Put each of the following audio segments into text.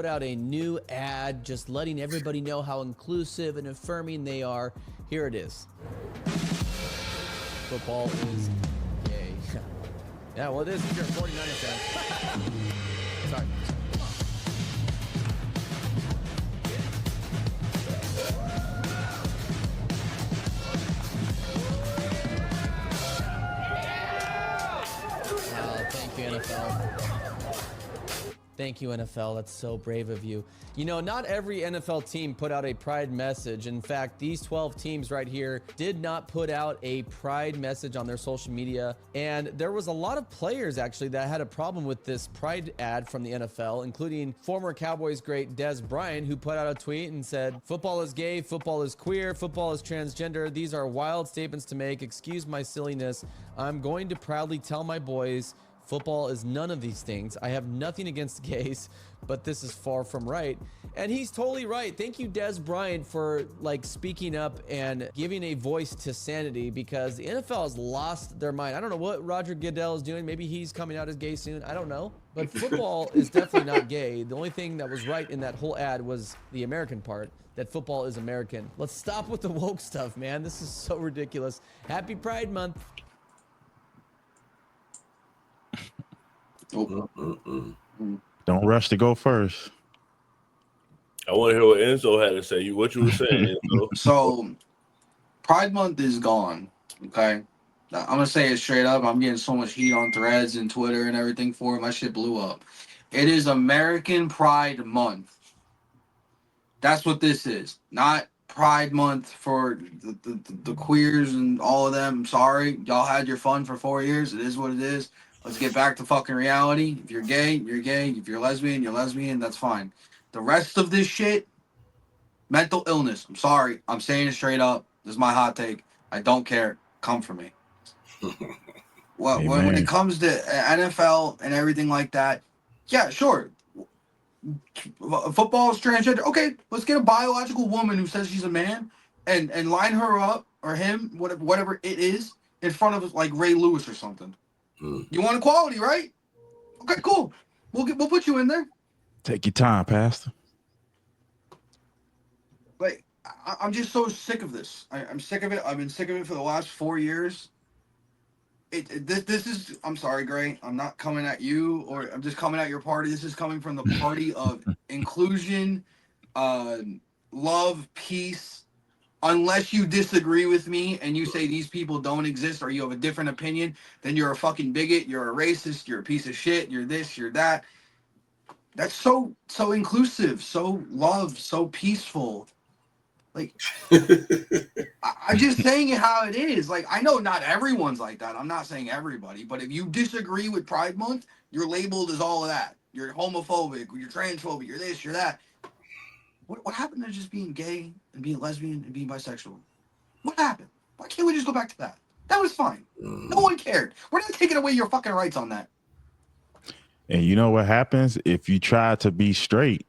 put out a new ad just letting everybody know how inclusive and affirming they are. Here it is. Football is gay. Yeah, well, it is if you're a 49ers fan. Sorry. Thank you, NFL. Thank you, NFL. That's so brave of you. You know, not every NFL team put out a pride message. In fact, these 12 teams right here did not put out a pride message on their social media. And there was a lot of players actually that had a problem with this pride ad from the NFL, including former Cowboys great Dez Bryant, who put out a tweet and said, "Football is gay, football is queer, football is transgender. These are wild statements to make. Excuse my silliness. I'm going to proudly tell my boys football is none of these things. I have nothing against gays, but this is far from right." And he's totally right. Thank you, Dez Bryant, for like speaking up and giving a voice to sanity, because the NFL has lost their mind. I don't know what Roger Goodell is doing. Maybe he's coming out as gay soon. I don't know. But football is definitely not gay. The only thing that was right in that whole ad was the American part, that football is American. Let's stop with the woke stuff, man. This is so ridiculous. Happy Pride Month. Don't rush to go first. I want to hear what Enzo had to say. What you were saying, Enzo. So, Pride Month is gone. Okay, I'm gonna say it straight up. I'm getting so much heat on Threads and Twitter and everything for it. My shit blew up. It is American Pride Month. That's what this is. Not Pride Month for the queers and all of them. I'm sorry, y'all had your fun for 4 years. It is what it is. Let's get back to fucking reality. If you're gay, you're gay. If you're lesbian, you're lesbian. That's fine. The rest of this shit, mental illness. I'm sorry. I'm saying it straight up. This is my hot take. I don't care. Come for me. Well, when it comes to NFL and everything like that, yeah, sure. Football is transgender. Okay, let's get a biological woman who says she's a man and line her up, or him, whatever it is, in front of like Ray Lewis or something. You want equality, right? Okay, cool. We'll put you in there. Take your time, Pastor. Like, I'm just so sick of this. I'm sick of it. I've been sick of it for the last 4 years. This is. I'm sorry, Gray. I'm not coming at you, or I'm just coming at your party. This is coming from the party of inclusion, love, peace. Unless you disagree with me and you say these people don't exist, or you have a different opinion, then you're a fucking bigot, you're a racist, you're a piece of shit, you're this, you're that. That's so inclusive, so love, so peaceful. Like, I'm just saying it how it is. Like, I know not everyone's like that. I'm not saying everybody, but if you disagree with Pride Month, you're labeled as all of that. You're homophobic, you're transphobic, you're this, you're that. What happened to just being gay and being lesbian and being bisexual? What happened? Why can't we just go back to that? That was fine. No one cared. We're not taking away your fucking rights on that. And you know what happens? If you try to be straight,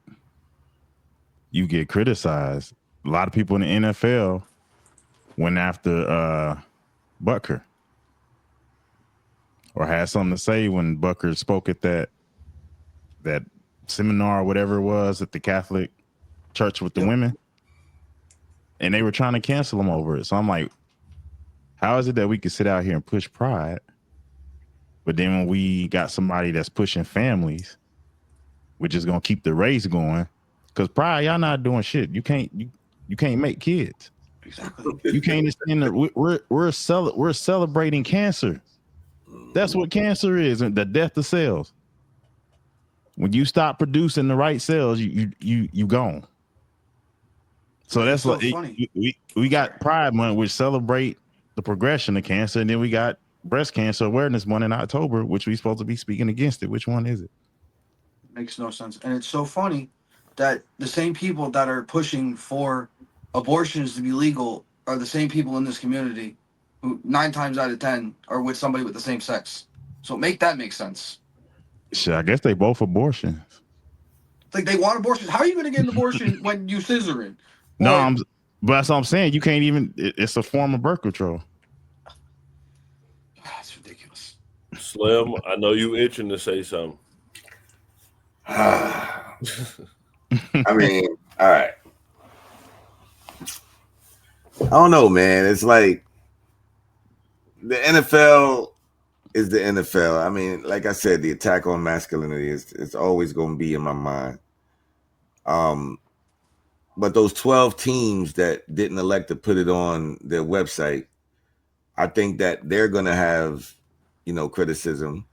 you get criticized. A lot of people in the NFL went after Butker, or had something to say when Butker spoke at that seminar or whatever it was at the Catholic church with the women, and they were trying to cancel him over it. So I'm like, how is it that we can sit out here and push pride, but then when we got somebody that's pushing families, we're just gonna keep the race going? Because pride, y'all not doing shit. You can't make kids. Exactly. You can't understand that we're celebrating cancer. That's what cancer is, and the death of cells. When you stop producing the right cells, you gone. So that's so like we got Pride Month, which celebrate the progression of cancer, and then we got Breast Cancer Awareness Month in October, which we supposed to be speaking against it. Which one is it? Makes no sense. And it's so funny that the same people that are pushing for abortions to be legal are the same people in this community who 9 times out of 10 are with somebody with the same sex. So make sense. Shit, I guess they both abortions. Like, they want abortions. How are you going to get an abortion when you scissoring? No, but that's what I'm saying. You can't even. It's a form of birth control. That's ridiculous. Slim, I know you itching to say something. I mean, all right. I don't know, man. It's like the NFL is the NFL. I mean, like I said, the attack on masculinity is always going to be in my mind. But those 12 teams that didn't elect to put it on their website, I think that they're going to have, criticism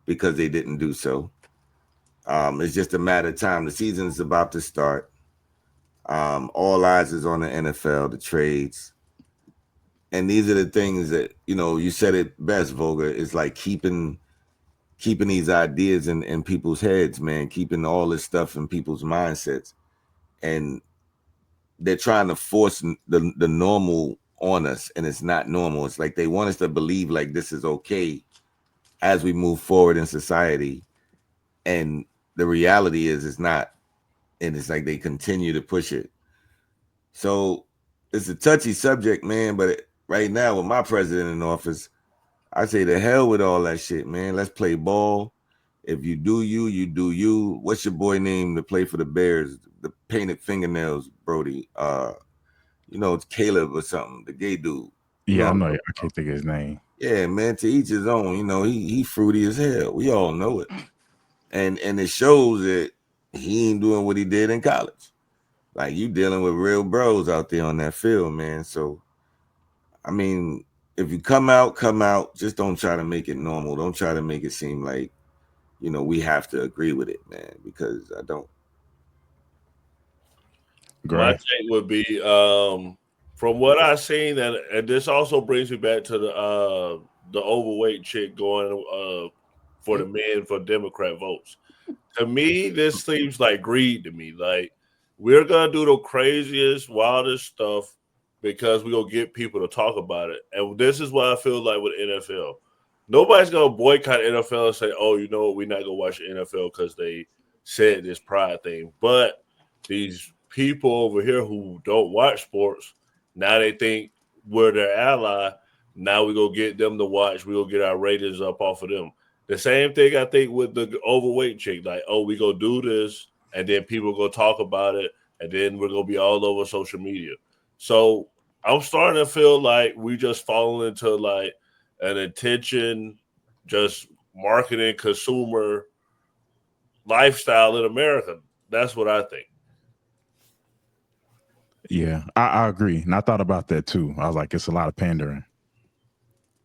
because they didn't do so. It's just a matter of time. The season is about to start. All eyes is on the NFL, the trades. And these are the things that, you said it best, Volga. It's like keeping these ideas in people's heads, man, keeping all this stuff in people's mindsets. And they're trying to force the normal on us, and it's not normal. It's like they want us to believe like this is okay as we move forward in society. And the reality is it's not. And it's like they continue to push it. So it's a touchy subject, man. But right now with my president in office, I say the hell with all that shit, man. Let's play ball. If you do you, you do you. What's your boy name to play for the Bears? The painted fingernails, Brody. It's Caleb or something, the gay dude. Yeah, I know. I can't think of his name. Yeah, man, to each his own. He fruity as hell. We all know it. And it shows that he ain't doing what he did in college. Like, you dealing with real bros out there on that field, man. So, I mean, if you come out. Just don't try to make it normal. Don't try to make it seem like, we have to agree with it, man, because I don't. My take would be, from what I've seen, and this also brings me back to the overweight chick going for the men for Democrat votes. To me, this seems like greed to me. Like, we're gonna do the craziest, wildest stuff because we're gonna get people to talk about it. And this is what I feel like with NFL. Nobody's gonna boycott NFL and say, "Oh, you know what? We're not gonna watch the NFL because they said this pride thing." But these people over here who don't watch sports, now they think we're their ally. Now we go get them to watch. We'll get our ratings up off of them. The same thing I think with the overweight chick. Like, oh, we go do this, and then people go talk about it, and then we're gonna be all over social media. So I'm starting to feel like we just falling into like an attention, just marketing consumer lifestyle in America. That's what I think. Yeah, I agree. And I thought about that too. I was like, it's a lot of pandering.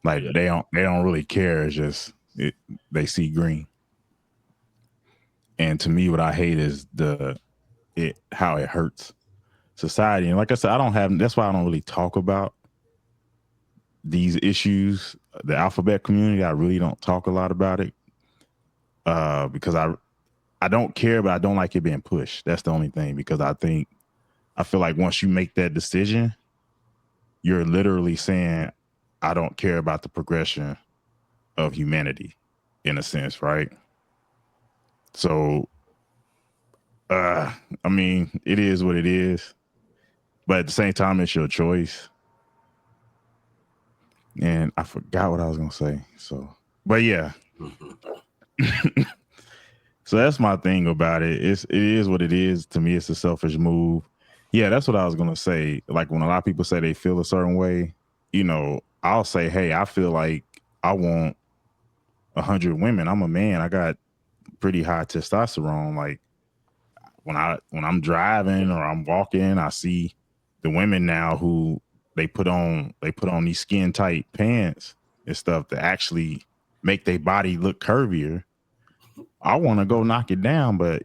Like, they don't really care. It's just they see green. And to me, what I hate is how it hurts society. And like I said, that's why I don't really talk about these issues. The alphabet community, I really don't talk a lot about it. Because I don't care, but I don't like it being pushed. That's the only thing, because I feel like once you make that decision, you're literally saying, I don't care about the progression of humanity, in a sense, right? So, I mean, it is what it is, but at the same time, it's your choice. And I forgot what I was gonna say. So, but yeah. So that's my thing about it. It is what it is. To me, it's a selfish move. Yeah, that's what I was gonna say. Like, when a lot of people say they feel a certain way, I'll say, hey, I feel like I want 100 women. I'm a man. I got pretty high testosterone. Like, when I'm driving or I'm walking, I see the women now who they put on these skin tight pants and stuff to actually make their body look curvier. I want to go knock it down, but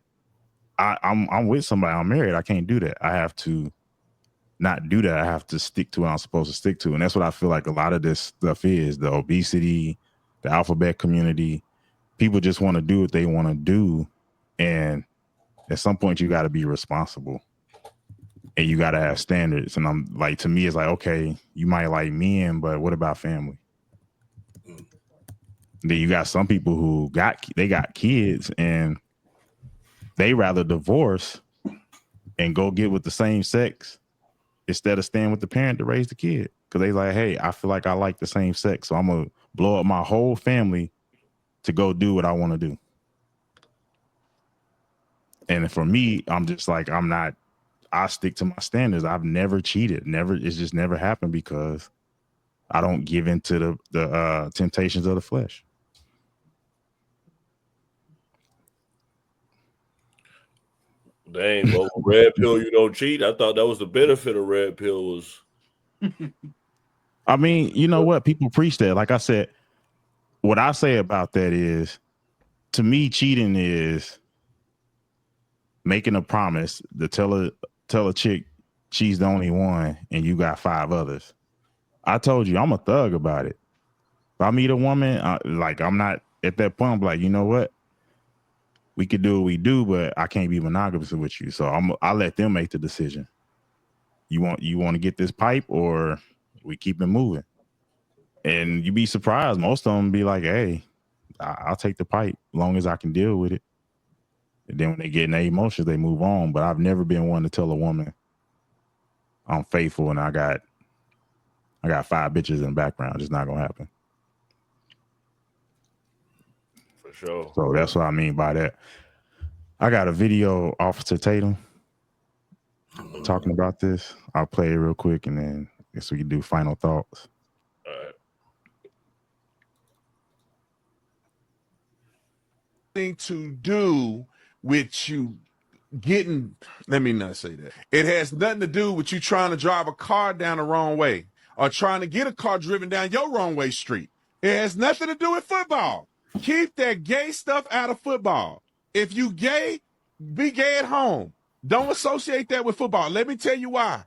I'm with somebody. I'm married. I can't do that. I have to not do that. I have to stick to what I'm supposed to stick to. And that's what I feel like a lot of this stuff is: the obesity, the alphabet community. People just want to do what they want to do. And at some point you got to be responsible and you got to have standards. And I'm like, to me, it's like, okay, you might like men, but what about family? Then you got some people who got kids and they rather divorce and go get with the same sex instead of staying with the parent to raise the kid. Cause they like, hey, I feel like I like the same sex, so I'm gonna blow up my whole family to go do what I want to do. And for me, I'm just like, I stick to my standards. I've never cheated. It's just never happened because I don't give into the temptations of the flesh. Dang, but red pill, you don't cheat. I thought that was the benefit of red pill was. I mean, you know what? People preach that. Like I said, what I say about that is, to me, cheating is making a promise to tell a chick she's the only one and you got 5 others. I told you I'm a thug about it. If I meet a woman, I'm not at that point. I'm like, you know what? We could do what we do, but I can't be monogamous with you. So I let them make the decision. You want to get this pipe, or we keep it moving? And you'd be surprised. Most of them be like, hey, I'll take the pipe as long as I can deal with it. And then when they get in their emotions, they move on. But I've never been one to tell a woman I'm faithful and I got 5 bitches in the background. It's not gonna happen. For sure. So that's what I mean by that. I got a video, Officer Tatum, talking about this. I'll play it real quick and then I guess we can do final thoughts. All right. Thing to do with you getting, let me not say that. It has nothing to do with you trying to drive a car down the wrong way or trying to get a car driven down your wrong way street. It has nothing to do with football. Keep that gay stuff out of football. If you gay, be gay at home. Don't associate that with football. Let me tell you why.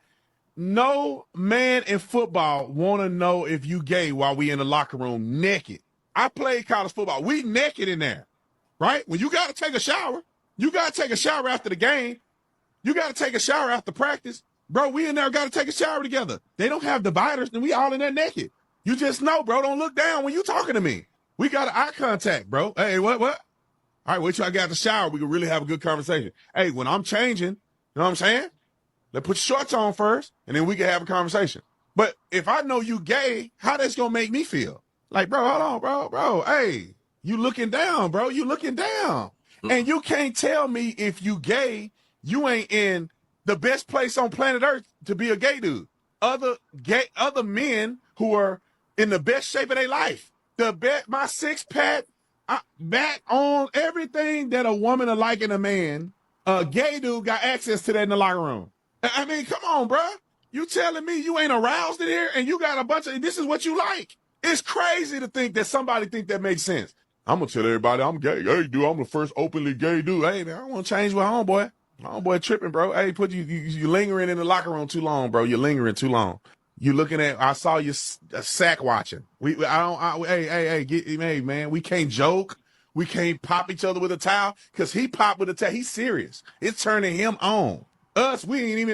No man in football want to know if you gay while we in the locker room naked. I played college football. We naked in there, right? When you got to take a shower, you got to take a shower after the game. You got to take a shower after practice. Bro, we in there got to take a shower together. They don't have dividers, and we all in there naked. You just know, bro, don't look down when you talking to me. We got eye contact, bro. Hey, what? All right, wait till I got the shower. We can really have a good conversation. Hey, when I'm changing, you know what I'm saying? Let's put your shorts on first, and then we can have a conversation. But if I know you gay, how that's going to make me feel? Like, bro, hold on, bro. Hey, you looking down, bro. You looking down. And you can't tell me if you gay, you ain't in the best place on planet Earth to be a gay dude. Other men who are in the best shape of their life. My 6-pack, back on everything that a woman would like in a man, a gay dude got access to that in the locker room. I mean, come on, bro. You telling me you ain't aroused in here and you got a bunch of, this is what you like. It's crazy to think that somebody think that makes sense. I'm going to tell everybody I'm gay. Hey, dude, I'm the first openly gay dude. Hey, man, I want to change with homeboy. My homeboy tripping, bro. Hey, you lingering in the locker room too long, bro. You're lingering too long. You looking at, I saw you sack watching. Hey, man, we can't joke. We can't pop each other with a towel because he popped with a towel. He's serious. It's turning him on. Us, we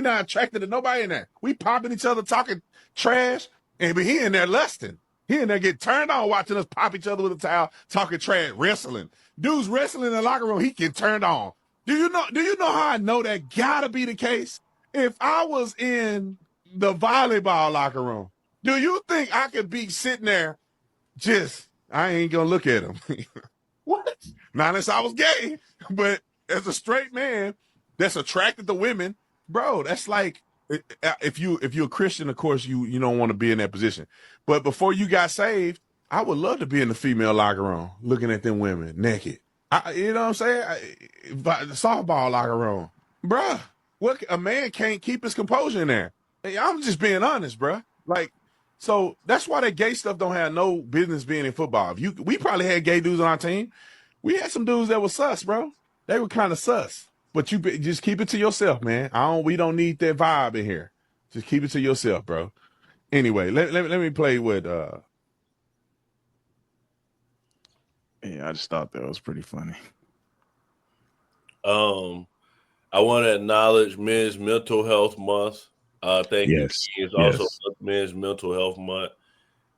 not attracted to nobody in there. We popping each other, talking trash, but he in there lusting. He in there get turned on watching us pop each other with a towel, talking trash, wrestling. Dudes wrestling in the locker room, he get turned on. Do you know how I know that gotta be the case? If I was in the volleyball locker room, do you think I could be sitting there I ain't gonna look at him? What? Not unless I was gay, but as a straight man that's attracted to women, bro, that's like, if you're a Christian, of course, you don't want to be in that position. But before you got saved, I would love to be in the female locker room looking at them women naked. You know what I'm saying? The softball locker room. Bruh, a man can't keep his composure in there. I'm just being honest, bruh. Like, so that's why that gay stuff don't have no business being in football. We probably had gay dudes on our team. We had some dudes that were sus, bro. They were kind of sus. But you just keep it to yourself, man. We don't need that vibe in here. Just keep it to yourself, bro. Anyway, let me play with Yeah, I just thought that was pretty funny. I want to acknowledge Men's Mental Health Month. Thank you. It's also Men's Mental Health Month.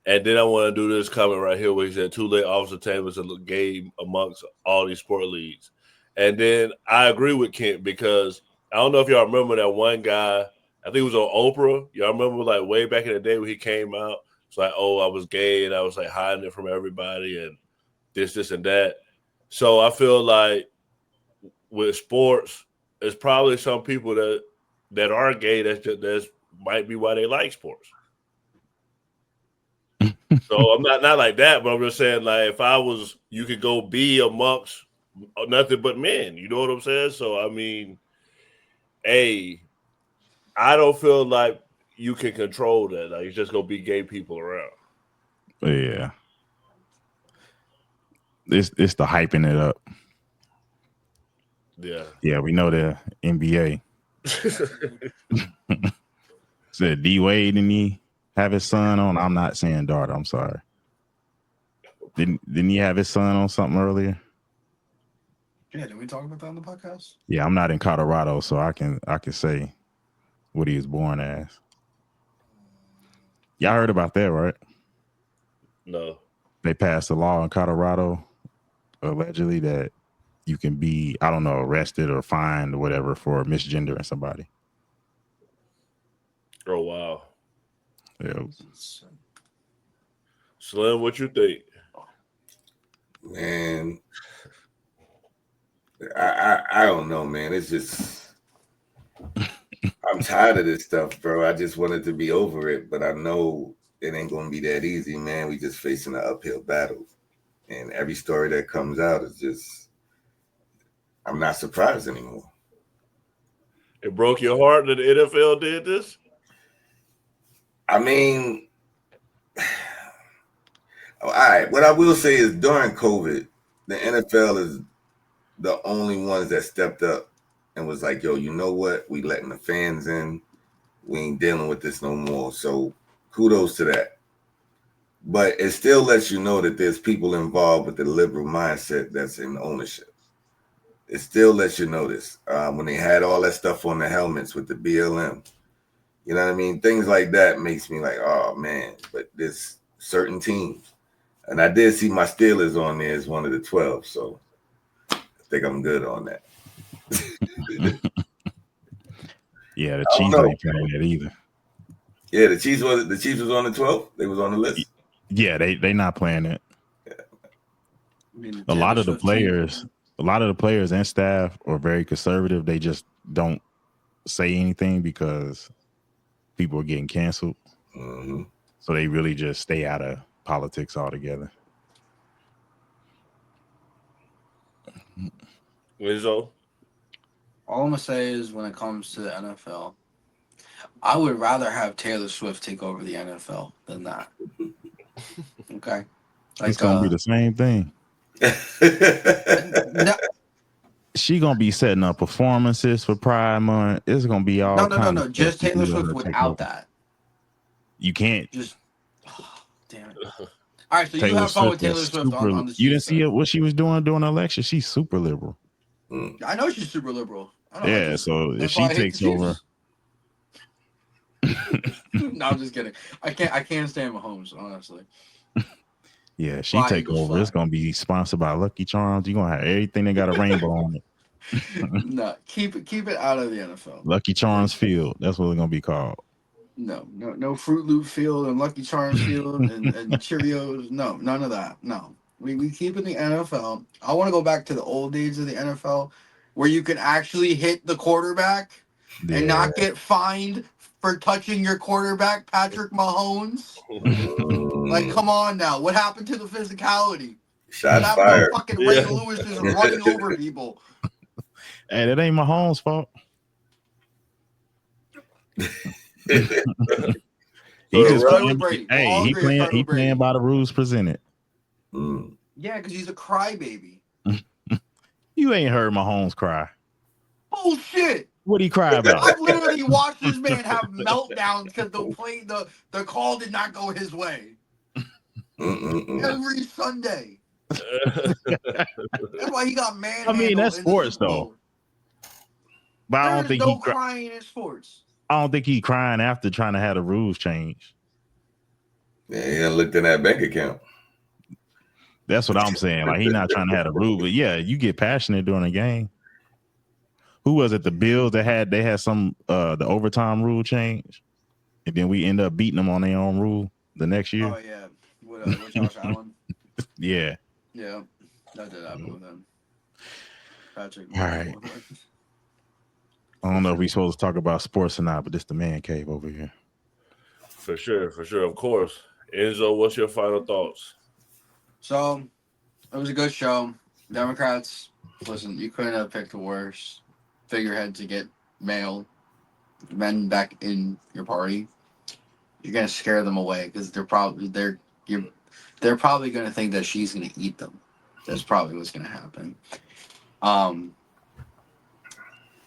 And then I want to do this comment right here where he said too late Officer Taylor's a game amongst all these sport leagues. And then I agree with Kent because I don't know if y'all remember that one guy, I think it was on Oprah. Y'all remember like way back in the day when he came out? It's like, oh, I was gay and I was like hiding it from everybody and this and that. So I feel like with sports, it's probably some people that are gay that's might be why they like sports. So I'm not like that, but I'm just saying, like, if I was, you could go be amongst nothing but men. You know what I'm saying? So I mean, I don't feel like you can control that. Like, it's just gonna be gay people around. Yeah. It's the hyping it up. Yeah. Yeah, we know the NBA. Said D Wade didn't he have his son on? I'm not saying daughter. I'm sorry. Didn't he have his son on something earlier? Yeah, did we talk about that on the podcast? Yeah, I'm not in Colorado, so I can say what he was born as. Y'all heard about that, right? No. They passed a law in Colorado allegedly that you can be, I don't know, arrested or fined or whatever for misgendering somebody. Oh wow. Yeah. Slim, what you think? Man, I don't know, man. It's just I'm tired of this stuff, bro. I just wanted to be over it, but I know it ain't gonna be that easy, man. We just facing an uphill battle, and every story that comes out is just I'm not surprised anymore. It broke your heart that the NFL did this? I mean, all right. What I will say is during COVID, the NFL is the only ones that stepped up and was like, yo, you know what? We letting the fans in. We ain't dealing with this no more. So kudos to that. But it still lets you know that there's people involved with the liberal mindset that's in ownership. It still lets you know this. When they had all that stuff on the helmets with the BLM, you know what I mean? Things like that makes me like, oh, man. But there's certain teams. And I did see my Steelers on there as one of the 12. So I think I'm good on that. Yeah, the Chiefs ain't playing that either. Yeah, the Chiefs was on the 12. They was on the list. Yeah, they not playing it. I mean, A lot of the players and staff are very conservative. They just don't say anything because people are getting canceled. Mm-hmm. So they really just stay out of politics altogether. Rizzo? All I'm gonna say is when it comes to the NFL, I would rather have Taylor Swift take over the NFL than that. Okay, It's gonna be the same thing. No, She gonna be setting up performances for Pride Month. It's gonna be all no. Just Taylor Swift without that. You can't. Just damn it. All right, so Taylor you have fun Swift with Taylor is Swift super, on the. you didn't see it, what she was doing during the election. She's super liberal. I know she's super liberal. Yeah, so if she takes over. No, I'm just kidding. I can't stand Mahomes, honestly. Yeah, she take over. It's gonna be sponsored by Lucky Charms. You're gonna have everything that got a rainbow on it. No, keep it out of the NFL. Lucky Charms Field. That's what it's gonna be called. No Fruit Loop Field and Lucky Charms Field and Cheerios. No, none of that. No. We keep in the NFL. I want to go back to the old days of the NFL where you can actually hit the quarterback and not get fined for touching your quarterback, Patrick Mahomes. Like, come on now. What happened to the physicality? Shots fired. Fucking Ray Lewis is running over people. Hey, that ain't Mahomes' fault. He playing by the rules presented. Yeah, because he's a crybaby. You ain't heard Mahomes cry. Bullshit. What'd he cry about? I've literally watched this man have meltdowns because the call did not go his way. Every Sunday. That's why he got manhandled. I mean, that's sports though. But I don't think no crying in sports. I don't think he crying after trying to have the rules changed. Yeah, he looked in that bank account. That's what I'm saying. Like, he not trying to have the rule, but yeah, you get passionate during a game. Who was it? The Bills that had some the overtime rule change, and then we end up beating them on their own rule the next year. Oh yeah, with Josh Allen. Yeah. Yeah, that did happen with them. Patrick. All right. I don't know if we're supposed to talk about sports or not, but this the man cave over here. For sure, of course. Enzo, what's your final thoughts? So, it was a good show. Democrats, listen, you couldn't have picked a worse figurehead to get men back in your party. You're gonna scare them away because they're probably gonna think that she's gonna eat them. That's probably what's gonna happen.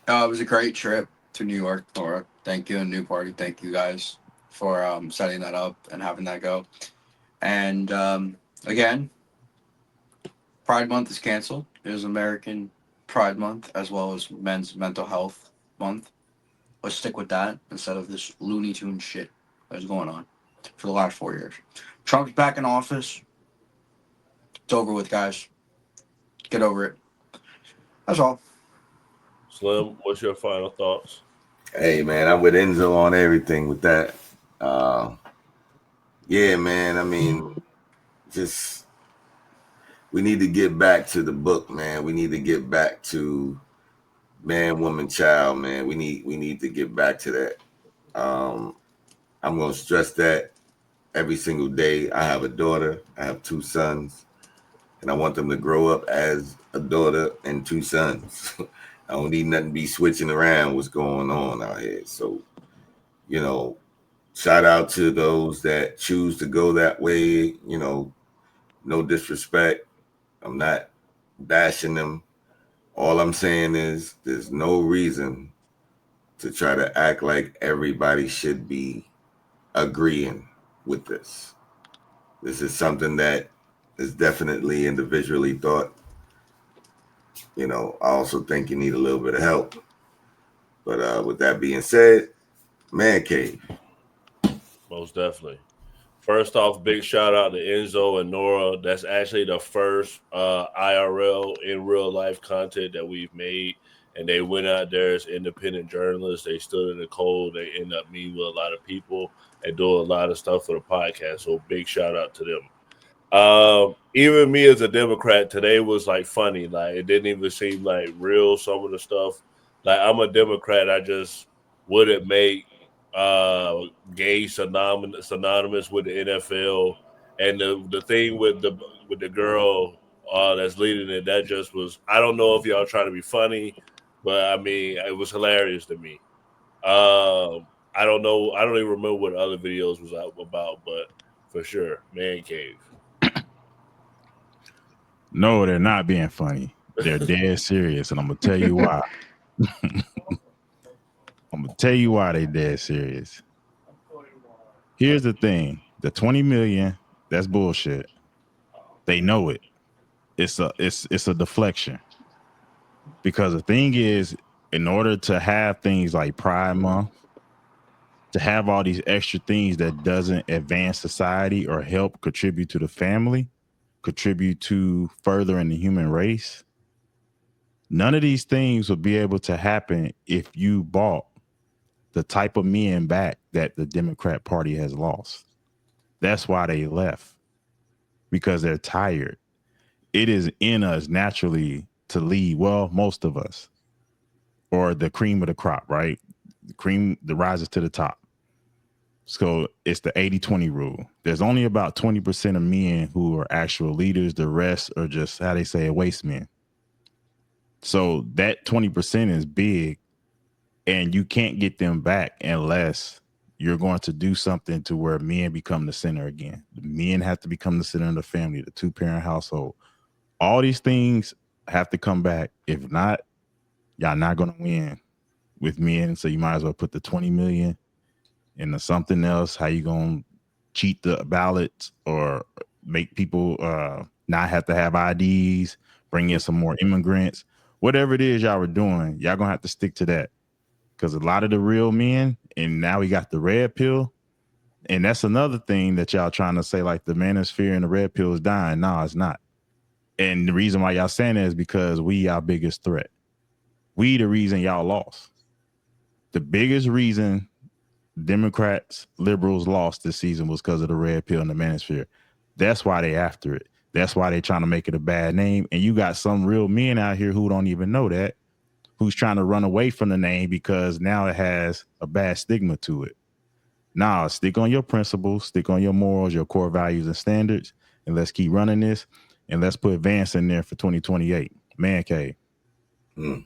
It was a great trip to New York, Nora. Thank you, and New Party. Thank you guys for setting that up and having that go. And again, Pride Month is canceled. It is American Pride Month as well as Men's Mental Health Month. Let's stick with that instead of this Looney Tune shit that's going on for the last 4 years. Trump's back in office. It's over with, guys. Get over it. That's all. Slim, what's your final thoughts? Hey, man, I'm with Enzo on everything with that. Yeah, man, I mean, just we need to get back to the book, man. We need to get back to man, woman, child, man. We need to get back to that. I'm going to stress that every single day. I have a daughter. I have 2 sons, and I want them to grow up as a daughter and 2 sons. I don't need nothing to be switching around what's going on out here. So, you know, shout out to those that choose to go that way. You know, no disrespect. I'm not bashing them. All I'm saying is there's no reason to try to act like everybody should be agreeing with this. This is something that is definitely individually thought. You know, I also think you need a little bit of help. But with that being said, man cave. Most definitely. First off, big shout out to Enzo and Nora. That's actually the first IRL in real life content that we've made. And they went out there as independent journalists. They stood in the cold. They end up meeting with a lot of people and doing a lot of stuff for the podcast. So big shout out to them. Even me as a Democrat today was like funny. Like it didn't even seem like real. Some of the stuff, like I'm a Democrat. I just wouldn't make gay synonymous with the NFL. And the thing with the girl that's leading it, that just was. I don't know if y'all trying to be funny, but I mean it was hilarious to me. I don't know. I don't even remember what other videos was about, but for sure, man cave. No, they're not being funny. They're dead serious, and I'm gonna tell you why. I'm gonna tell you why they dead serious. Here's the thing: the 20 million, that's bullshit. They know it. It's a deflection. Because the thing is, in order to have things like Pride Month, to have all these extra things that doesn't advance society or help contribute to the family, contribute to furthering the human race, none of these things would be able to happen if you bought the type of men back that the Democrat Party has lost. That's why they left, because they're tired. It is in us naturally to lead, well, most of us, or the cream of the crop, right? The cream that rises to the top. So it's the 80-20 rule. There's only about 20% of men who are actual leaders. The rest are just, how they say, waste men. So that 20% is big, and you can't get them back unless you're going to do something to where men become the center again. The men have to become the center of the family, the 2-parent household. All these things have to come back. If not, y'all not going to win with men. So you might as well put the 20 million into something else. How you going to cheat the ballots or make people not have to have IDs, bring in some more immigrants, whatever it is y'all were doing, y'all going to have to stick to that. Because a lot of the real men, and now we got the red pill. And that's another thing that y'all trying to say, like the manosphere and the red pill is dying. No, it's not. And the reason why y'all saying that is because we our biggest threat. We the reason y'all lost. The biggest reason Democrats, liberals lost this season was because of the red pill and the manosphere. That's why they after it. That's why they're trying to make it a bad name. And you got some real men out here who don't even know that, who's trying to run away from the name because now it has a bad stigma to it. Nah, stick on your principles, stick on your morals, your core values and standards, and let's keep running this. And let's put Vance in there for 2028. Man cave. Mm.